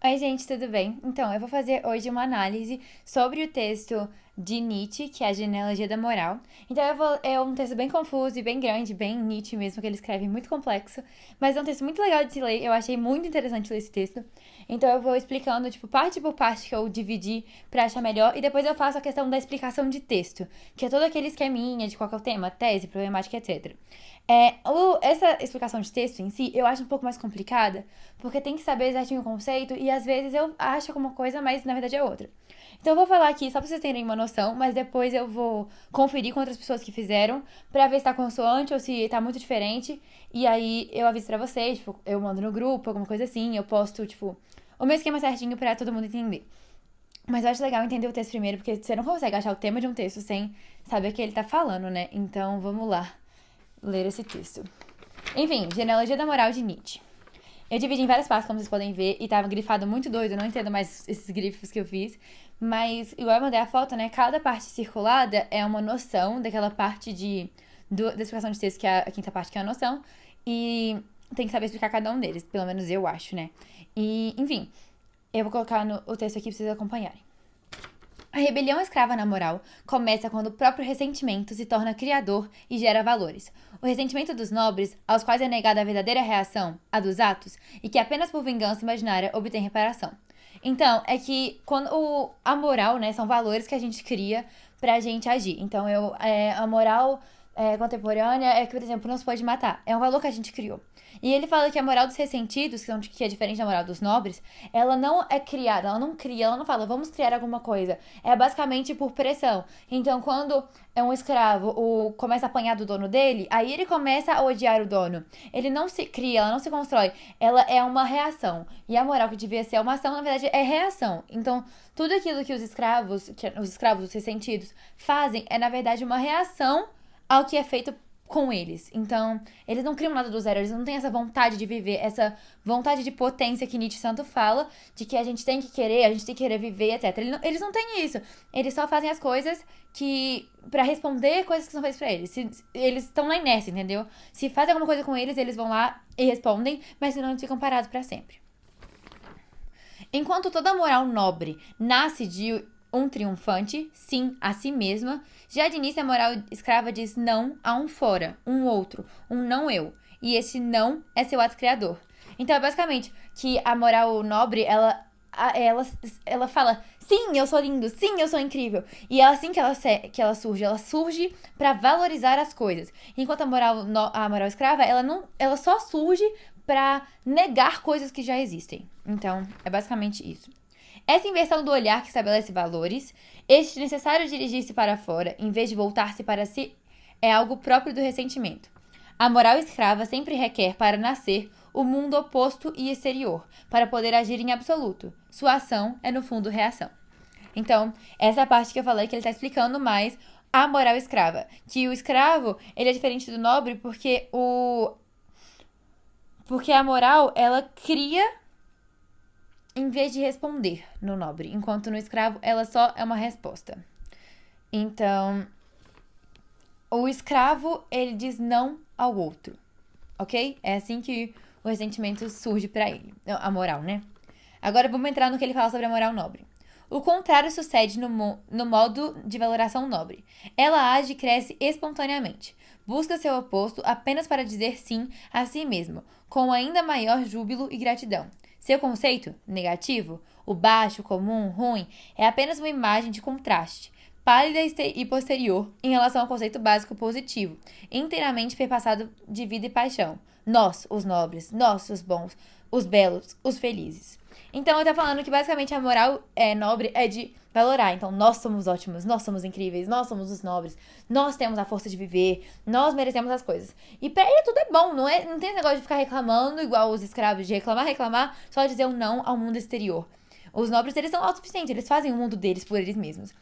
Oi, gente, tudo bem? Então, eu vou fazer hoje uma análise sobre o texto de Nietzsche, que é a Genealogia da Moral. Então, é um texto bem confuso e bem grande, bem Nietzsche mesmo, que ele escreve muito complexo, mas é um texto muito legal de se ler, eu achei muito interessante ler esse texto. Então, eu vou explicando, tipo, parte por parte que eu dividi pra achar melhor, e depois eu faço a questão da explicação de texto, que é todo aquele esqueminha de qual que é o tema, tese, problemática, etc. Essa explicação de texto em si, eu acho um pouco mais complicada, porque tem que saber exatamente o conceito e às vezes eu acho que uma coisa, mas na verdade é outra. Então eu vou falar aqui só pra vocês terem uma noção, mas depois eu vou conferir com outras pessoas que fizeram pra ver se tá consoante ou se tá muito diferente. E aí eu aviso pra vocês, tipo, eu mando no grupo, alguma coisa assim, eu posto, tipo, o meu esquema certinho pra todo mundo entender. Mas eu acho legal entender o texto primeiro, porque você não consegue achar o tema de um texto sem saber o que ele tá falando, né? Então vamos lá ler esse texto. Enfim, Genealogia da Moral de Nietzsche. Eu dividi em várias partes, como vocês podem ver, e tava grifado muito doido, eu não entendo mais esses grifos que eu fiz. Mas, igual eu mandei a foto, né? Cada parte circulada é uma noção daquela parte da explicação de texto, que é a quinta parte, que é a noção. E tem que saber explicar cada um deles, pelo menos eu acho, né? E, enfim, eu vou colocar o texto aqui pra vocês acompanharem. A rebelião escrava na moral começa quando o próprio ressentimento se torna criador e gera valores. O ressentimento dos nobres, aos quais é negada a verdadeira reação, a dos atos, e que apenas por vingança imaginária obtém reparação. Então, é que quando a moral, né, são valores que a gente cria pra gente agir. Então, a moral contemporânea é que, por exemplo, não se pode matar. É um valor que a gente criou. E ele fala que a moral dos ressentidos, que é diferente da moral dos nobres, ela não é criada, ela não cria, ela não fala, vamos criar alguma coisa. É basicamente por pressão. Então, quando é um escravo, começa a apanhar do dono dele, aí ele começa a odiar o dono. Ele não se cria, ela não se constrói, ela é uma reação. E a moral que devia ser uma ação, na verdade, é reação. Então, tudo aquilo que os escravos, os ressentidos, fazem é, na verdade, uma reação ao que é feito com eles. Então, eles não criam nada do zero, eles não têm essa vontade de viver, essa vontade de potência que Nietzsche tanto fala, de que a gente tem que querer, a gente tem que querer viver, etc. Eles não têm isso. Eles só fazem as coisas que pra responder coisas que são feitas pra eles. Eles estão na inércia, entendeu? Se fazem alguma coisa com eles, eles vão lá e respondem, mas senão eles ficam parados pra sempre. Enquanto toda moral nobre nasce de um triunfante, sim, a si mesma, já de início a moral escrava diz não a um fora, um outro, um não eu. E esse não é seu ato criador. Então é basicamente que a moral nobre, ela fala, sim, eu sou lindo, sim, eu sou incrível. E é assim que ela surge para valorizar as coisas. Enquanto a moral escrava, ela só surge para negar coisas que já existem. Então, é basicamente isso. Essa inversão do olhar que estabelece valores, este necessário dirigir-se para fora, em vez de voltar-se para si, é algo próprio do ressentimento. A moral escrava sempre requer, para nascer, o mundo oposto e exterior, para poder agir em absoluto. Sua ação é, no fundo, reação. Então, essa é a parte que eu falei que ele está explicando mais a moral escrava. Que o escravo, ele é diferente do nobre porque a moral, ela cria em vez de responder no nobre, enquanto no escravo ela só é uma resposta. Então, o escravo, ele diz não ao outro, ok? É assim que o ressentimento surge para ele, a moral, né? Agora vamos entrar no que ele fala sobre a moral nobre. O contrário sucede no modo de valoração nobre. Ela age e cresce espontaneamente. Busca seu oposto apenas para dizer sim a si mesmo, com ainda maior júbilo e gratidão. Seu conceito, negativo, o baixo, comum, ruim, é apenas uma imagem de contraste, pálida e posterior em relação ao conceito básico positivo, inteiramente perpassado de vida e paixão. Nós, os nobres, nós, os bons, os belos, os felizes. Então ele tá falando que basicamente a moral nobre é de valorar. Então nós somos ótimos, nós somos incríveis, nós somos os nobres, nós temos a força de viver, nós merecemos as coisas. E pra ele tudo é bom, não tem esse negócio de ficar reclamando igual os escravos, de reclamar, só dizer um não ao mundo exterior. Os nobres, eles são autossuficientes, eles fazem o mundo deles por eles mesmos.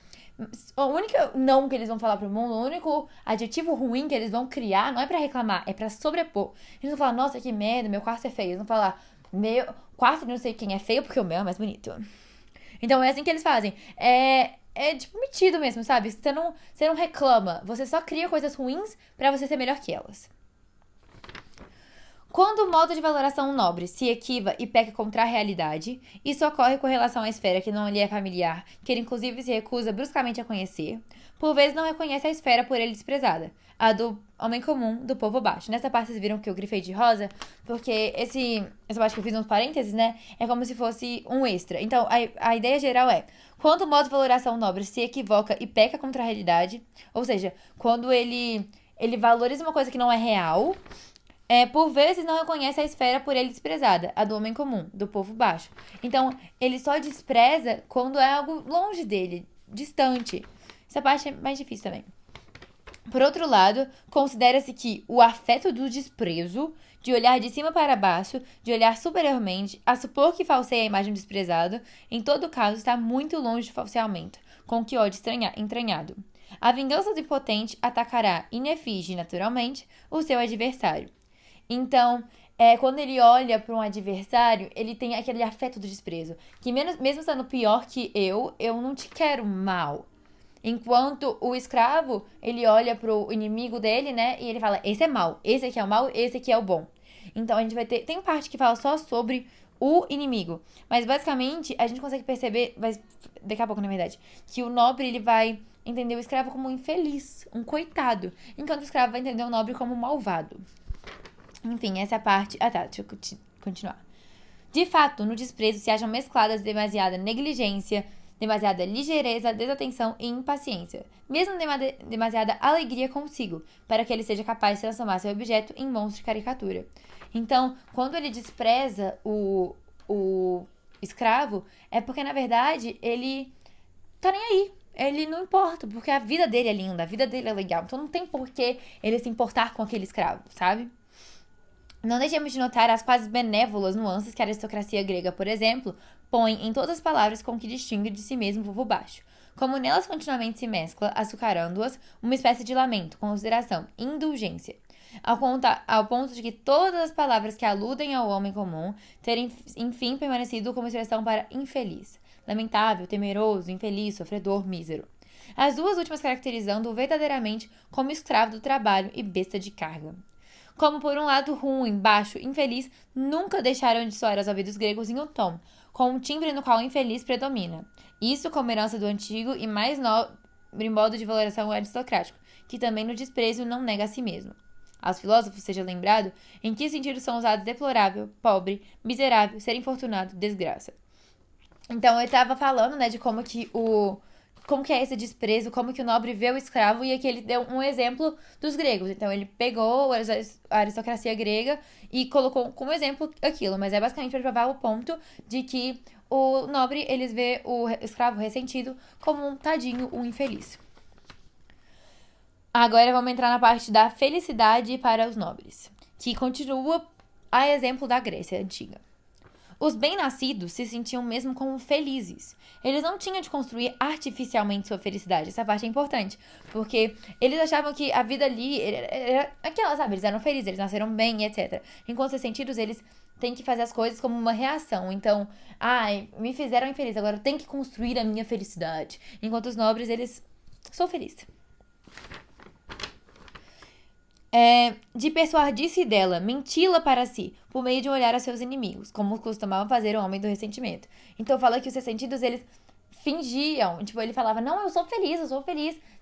O único não que eles vão falar pro mundo, o único adjetivo ruim que eles vão criar não é pra reclamar, é pra sobrepor. Eles não falar, nossa, que merda, meu quarto é feio. Eles vão falar, meu quarto de não sei quem é feio porque o meu é mais bonito. Então é assim que eles fazem. É tipo metido mesmo, sabe? Você não reclama, você só cria coisas ruins pra você ser melhor que elas. Quando o modo de valoração nobre se equiva e peca contra a realidade, isso ocorre com relação à esfera que não lhe é familiar, que ele inclusive se recusa bruscamente a conhecer, por vezes não reconhece a esfera por ele desprezada, a do homem comum, do povo baixo. Nessa parte vocês viram que eu grifei de rosa, porque essa parte que eu fiz uns parênteses, né, é como se fosse um extra. Então, a ideia geral é, quando o modo de valoração nobre se equivoca e peca contra a realidade, ou seja, quando ele valoriza uma coisa que não é real, por vezes não reconhece a esfera por ele desprezada, a do homem comum, do povo baixo. Então, ele só despreza quando é algo longe dele, distante. Essa parte é mais difícil também. Por outro lado, considera-se que o afeto do desprezo, de olhar de cima para baixo, de olhar superiormente, a supor que falseia a imagem do desprezado, em todo caso está muito longe de falseamento, com que ódio entranhado. A vingança do impotente atacará, in effigie, naturalmente, o seu adversário. Então, quando ele olha para um adversário, ele tem aquele afeto do desprezo. Que mesmo sendo pior que eu não te quero mal. Enquanto o escravo, ele olha pro inimigo dele, né? E ele fala, esse é mal, esse aqui é o mal, esse aqui é o bom. Então, a gente vai ter... Tem parte que fala só sobre o inimigo. Mas, basicamente, a gente consegue perceber... Daqui a pouco, na verdade. Que o nobre, ele vai entender o escravo como um infeliz, um coitado. Enquanto o escravo vai entender o nobre como um malvado. Enfim, essa é a parte... Ah, tá, deixa eu continuar. De fato, no desprezo se acham mescladas demasiada negligência, demasiada ligeireza, desatenção e impaciência, mesmo demasiada alegria consigo, para que ele seja capaz de transformar seu objeto em monstro de caricatura. Então, quando ele despreza o escravo, é porque, na verdade, ele tá nem aí. Ele não importa, porque a vida dele é linda, a vida dele é legal. Então não tem por que ele se importar com aquele escravo, sabe? Não deixemos de notar as quase benévolas nuances que a aristocracia grega, por exemplo, põe em todas as palavras com que distingue de si mesmo o povo baixo. Como nelas continuamente se mescla, açucarando-as, uma espécie de lamento, consideração, indulgência. Ao ponto de que todas as palavras que aludem ao homem comum terem, enfim, permanecido como expressão para infeliz, lamentável, temeroso, infeliz, sofredor, mísero. As duas últimas caracterizando-o verdadeiramente como escravo do trabalho e besta de carga. Como por um lado ruim, baixo, infeliz, nunca deixaram de soar aos ouvidos gregos em um tom, com um timbre no qual o infeliz predomina. Isso como herança do antigo e mais nobre modo de valoração aristocrático, que também no desprezo não nega a si mesmo. Aos filósofos seja lembrado em que sentidos são usados deplorável, pobre, miserável, ser infortunado, desgraça. Então, eu estava falando, né, de como que é esse desprezo, como que o nobre vê o escravo, e aqui ele deu um exemplo dos gregos. Então, ele pegou a aristocracia grega e colocou como exemplo aquilo, mas é basicamente para provar o ponto de que o nobre, eles vê o escravo ressentido como um tadinho, um infeliz. Agora vamos entrar na parte da felicidade para os nobres, que continua a exemplo da Grécia Antiga. Os bem-nascidos se sentiam mesmo como felizes. Eles não tinham de construir artificialmente sua felicidade. Essa parte é importante. Porque eles achavam que a vida ali era aquela, sabe? Eles eram felizes, eles nasceram bem, etc. Enquanto os sentidos, eles têm que fazer as coisas como uma reação. Então, me fizeram infeliz, agora eu tenho que construir a minha felicidade. Enquanto os nobres, eles... Sou feliz. De persuadir-se dela, menti-la para si, por meio de olhar a seus inimigos, como costumava fazer o homem do ressentimento. Então fala que os ressentidos, eles fingiam, tipo, ele falava, não, eu sou feliz,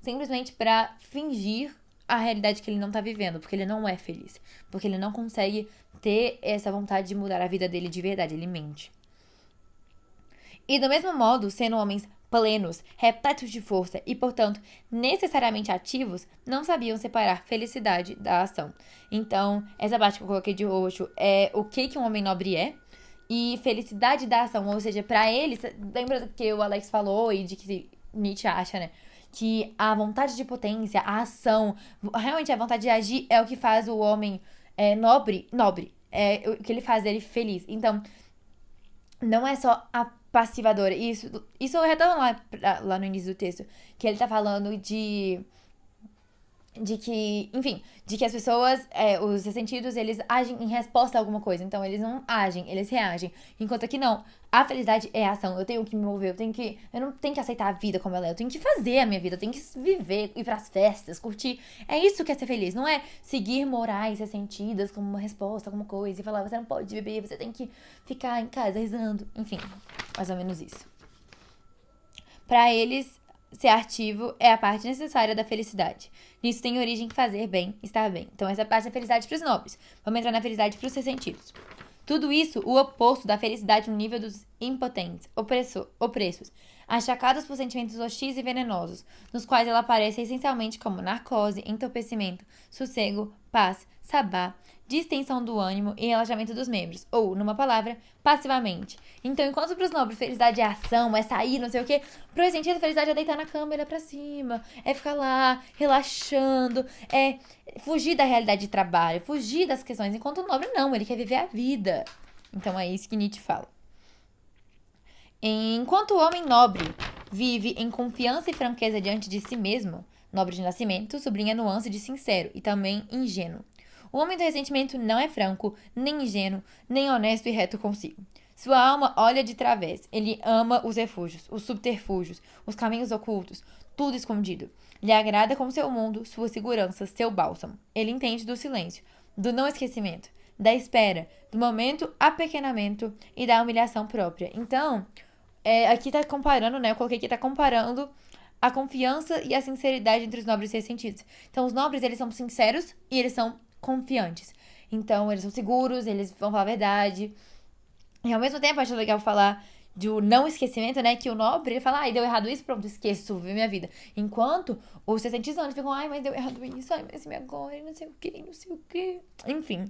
simplesmente para fingir a realidade que ele não tá vivendo, porque ele não é feliz, porque ele não consegue ter essa vontade de mudar a vida dele de verdade, ele mente. E do mesmo modo, sendo homens plenos, repletos de força e, portanto, necessariamente ativos, não sabiam separar felicidade da ação. Então, essa parte que eu coloquei de roxo é o que um homem nobre é, e felicidade da ação, ou seja, para eles, lembra do que o Alex falou e de que Nietzsche acha, né? Que a vontade de potência, a ação, realmente a vontade de agir é o que faz o homem nobre, é o que ele faz ele feliz. Então, não é só a passivadora. Isso eu retorno lá no início do texto, que ele tá falando de de que, enfim, de que as pessoas, os ressentidos, eles agem em resposta a alguma coisa. Então, eles não agem, eles reagem. Enquanto aqui não. A felicidade é a ação. Eu tenho que me mover, eu não tenho que aceitar a vida como ela é. Eu tenho que fazer a minha vida, eu tenho que viver, ir pras festas, curtir. É isso que é ser feliz. Não é seguir morais ressentidas como uma resposta a alguma coisa e falar, você não pode beber, você tem que ficar em casa rezando. Enfim, mais ou menos isso. Pra eles, ser ativo é a parte necessária da felicidade. Nisso tem origem fazer bem, estar bem. Então, essa parte é a felicidade pros nobres. Vamos entrar na felicidade pros ressentidos. Tudo isso, o oposto da felicidade no nível dos impotentes, opressos, achacados por sentimentos hostis e venenosos, nos quais ela aparece essencialmente como narcose, entorpecimento, sossego, paz, sabá, distensão do ânimo e relaxamento dos membros, ou, numa palavra, passivamente. Então, enquanto para os nobres felicidade é ação, é sair, não sei o quê, pro ressentido felicidade é deitar na cama e olhar pra cima, é ficar lá, relaxando, é fugir da realidade de trabalho, fugir das questões, enquanto o nobre não, ele quer viver a vida. Então, é isso que Nietzsche fala. Enquanto o homem nobre vive em confiança e franqueza diante de si mesmo, nobre de nascimento sublinha a nuance de sincero e também ingênuo. O homem do ressentimento não é franco, nem ingênuo, nem honesto e reto consigo. Sua alma olha de través. Ele ama os refúgios, os subterfúgios, os caminhos ocultos, tudo escondido. Lhe agrada com seu mundo, sua segurança, seu bálsamo. Ele entende do silêncio, do não esquecimento, da espera, do momento apequenamento e da humilhação própria. Então, aqui tá comparando, né? Eu coloquei aqui, tá comparando a confiança e a sinceridade entre os nobres e ressentidos. Então, os nobres, eles são sinceros e eles são confiantes. Então, eles são seguros, eles vão falar a verdade. E ao mesmo tempo, acho legal falar do não esquecimento, né? Que o nobre, ele fala, ai, deu errado isso, pronto, esqueço, viver minha vida. Enquanto os ressentidos não, eles ficam, ai, mas deu errado isso, ai, mas agora, não sei o que, não sei o que. Enfim,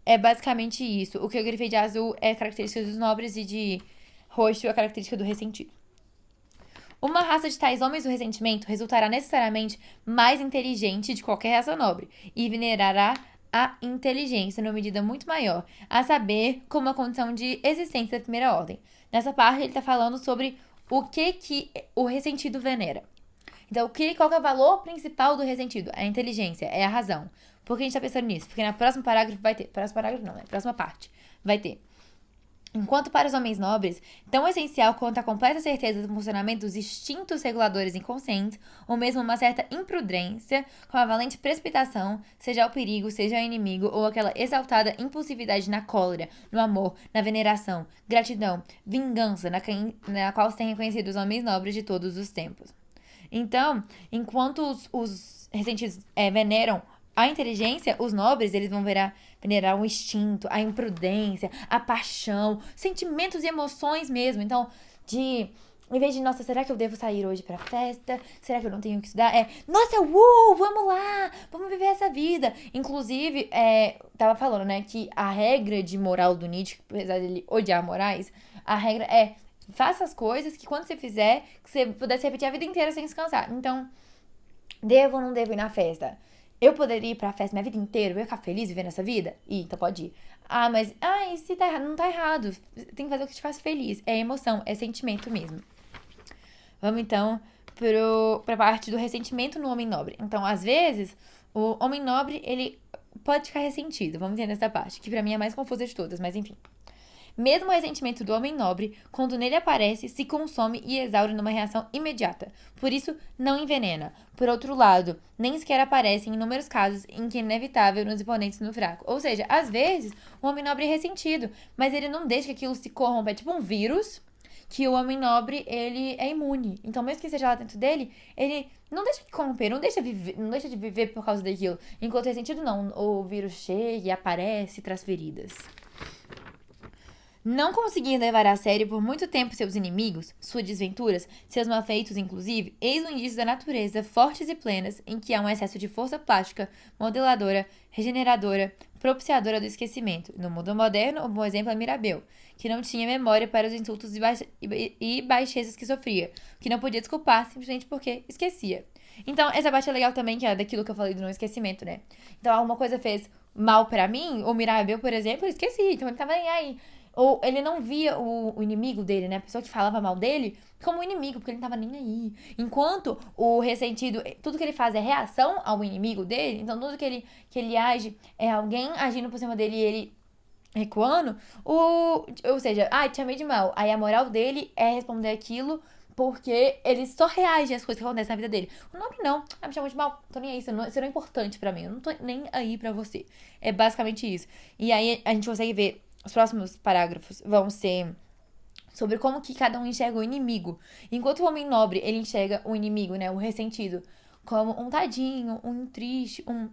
é basicamente isso. O que eu grifei de azul é característica dos nobres e de roxo é a característica do ressentido. Uma raça de tais homens do ressentimento resultará necessariamente mais inteligente de qualquer raça nobre e venerará a inteligência numa medida muito maior, a saber, como uma condição de existência da primeira ordem. Nessa parte, ele está falando sobre o que o ressentido venera. Então, qual que é o valor principal do ressentido? A inteligência, é a razão. Por que a gente está pensando nisso? Porque na próxima parágrafo vai ter. Próximo parágrafo não, né? Próxima parte vai ter. Enquanto para os homens nobres, tão essencial quanto a completa certeza do funcionamento dos instintos reguladores inconscientes, ou mesmo uma certa imprudência, com a valente precipitação, seja o perigo, seja o inimigo, ou aquela exaltada impulsividade na cólera, no amor, na veneração, gratidão, vingança, na qual se tem reconhecido os homens nobres de todos os tempos. Então, enquanto os ressentidos veneram a inteligência, os nobres, eles vão venerar o instinto, a imprudência, a paixão, sentimentos e emoções mesmo. Então, em vez de, nossa, será que eu devo sair hoje pra festa? Será que eu não tenho que estudar? Nossa, vamos lá, vamos viver essa vida. Inclusive, tava falando, né, que a regra de moral do Nietzsche, apesar dele odiar morais, a regra é, faça as coisas que quando você fizer, que você pudesse repetir a vida inteira sem descansar. Então, devo ou não devo ir na festa? Eu poderia ir pra festa minha vida inteira, eu ia ficar feliz vivendo essa vida? Então pode ir. Ah, mas, e se tá errado? Não tá errado. Tem que fazer o que te faz feliz. É emoção, é sentimento mesmo. Vamos então pra parte do ressentimento no homem nobre. Então, às vezes, o homem nobre, ele pode ficar ressentido. Vamos entender essa parte, que pra mim é a mais confusa de todas, mas enfim. Mesmo o ressentimento do homem nobre, quando nele aparece, se consome e exaure numa reação imediata. Por isso, não envenena. Por outro lado, nem sequer aparece em inúmeros casos em que é inevitável nos imponentes no fraco. Ou seja, às vezes, o homem nobre é ressentido, mas ele não deixa que aquilo se corrompa. É tipo um vírus que o homem nobre, ele é imune. Então, mesmo que seja lá dentro dele, ele não deixa de corromper, não deixa de viver por causa daquilo. Enquanto o ressentido, não. O vírus chega e aparece e traz feridas. Não conseguir levar a sério por muito tempo seus inimigos, suas desventuras, seus malfeitos, inclusive, eis um indício da natureza fortes e plenas em que há um excesso de força plástica, modeladora, regeneradora, propiciadora do esquecimento. No mundo moderno, um bom exemplo é Mirabeau, que não tinha memória para os insultos e baixezas que sofria, que não podia desculpar simplesmente porque esquecia. Então, essa parte é legal também, que é daquilo que eu falei do não esquecimento, né? Então, alguma coisa fez mal pra mim, o Mirabeau, por exemplo, eu esqueci, então ele tava nem aí. Ou ele não via o inimigo dele, né? A pessoa que falava mal dele, como inimigo, porque ele não tava nem aí. Enquanto o ressentido, tudo que ele faz é reação ao inimigo dele, então tudo que ele age é alguém agindo por cima dele e ele recuando, ou seja, te chamei de mal. Aí a moral dele é responder aquilo porque ele só reage às coisas que acontecem na vida dele. O Nobre não. Me chamou de mal. Tô nem aí. Você não é importante pra mim. Eu não tô nem aí pra você. É basicamente isso. E aí a gente consegue ver. Os próximos parágrafos vão ser sobre como que cada um enxerga o inimigo. Enquanto o homem nobre, ele enxerga o inimigo, né? O ressentido, como um tadinho, um triste, um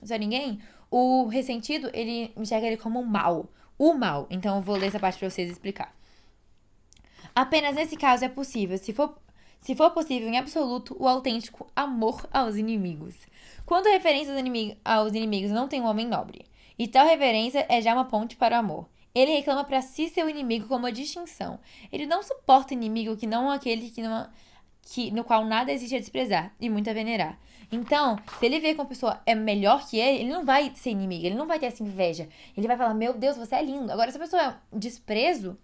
Zé Ninguém. O ressentido, ele enxerga ele como um mal. O mal. Então eu vou ler essa parte pra vocês explicar. Apenas nesse caso é possível, se for possível em absoluto, o autêntico amor aos inimigos. Quando a referência aos inimigos não tem um homem nobre, e tal reverência é já uma ponte para o amor. Ele reclama para si seu inimigo como uma distinção. Ele não suporta inimigo que não aquele no qual nada existe a desprezar e muito a venerar. Então, se ele vê que uma pessoa é melhor que ele não vai ser inimigo, ele não vai ter essa inveja. Ele vai falar, meu Deus, você é lindo. Agora, se a pessoa é desprezo,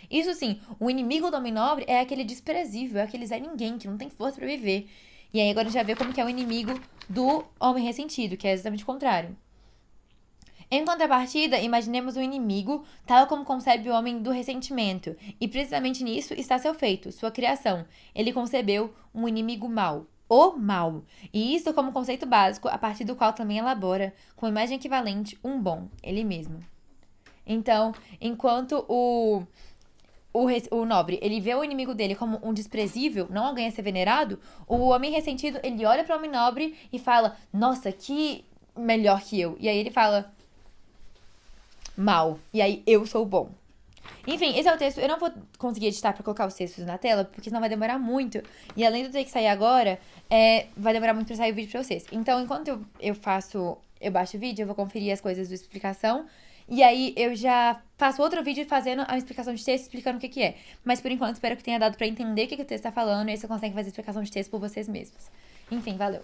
isso sim, o inimigo do homem nobre é aquele desprezível, é aquele Zé Ninguém, que não tem força pra viver. E aí agora a gente já vê como que é o inimigo do homem ressentido, que é exatamente o contrário. Em contrapartida, imaginemos o inimigo tal como concebe o homem do ressentimento. E precisamente nisso está seu feito, sua criação. Ele concebeu um inimigo mau. O mal. E isso como conceito básico, a partir do qual também elabora, com imagem equivalente, um bom, ele mesmo. Então, enquanto o nobre, ele vê o inimigo dele como um desprezível, não alguém a ser venerado, o homem ressentido, ele olha para o homem nobre e fala, nossa, que melhor que eu. E aí ele fala, mal. E aí eu sou bom. Enfim, esse é o texto. Eu não vou conseguir editar pra colocar os textos na tela, porque senão vai demorar muito. E além de eu ter que sair agora, vai demorar muito pra sair o vídeo pra vocês. Então, enquanto eu baixo o vídeo, eu vou conferir as coisas da explicação. E aí eu já faço outro vídeo fazendo a explicação de texto, explicando o que é. Mas por enquanto, espero que tenha dado pra entender o que o texto tá falando. E aí você consegue fazer a explicação de texto por vocês mesmos. Enfim, valeu.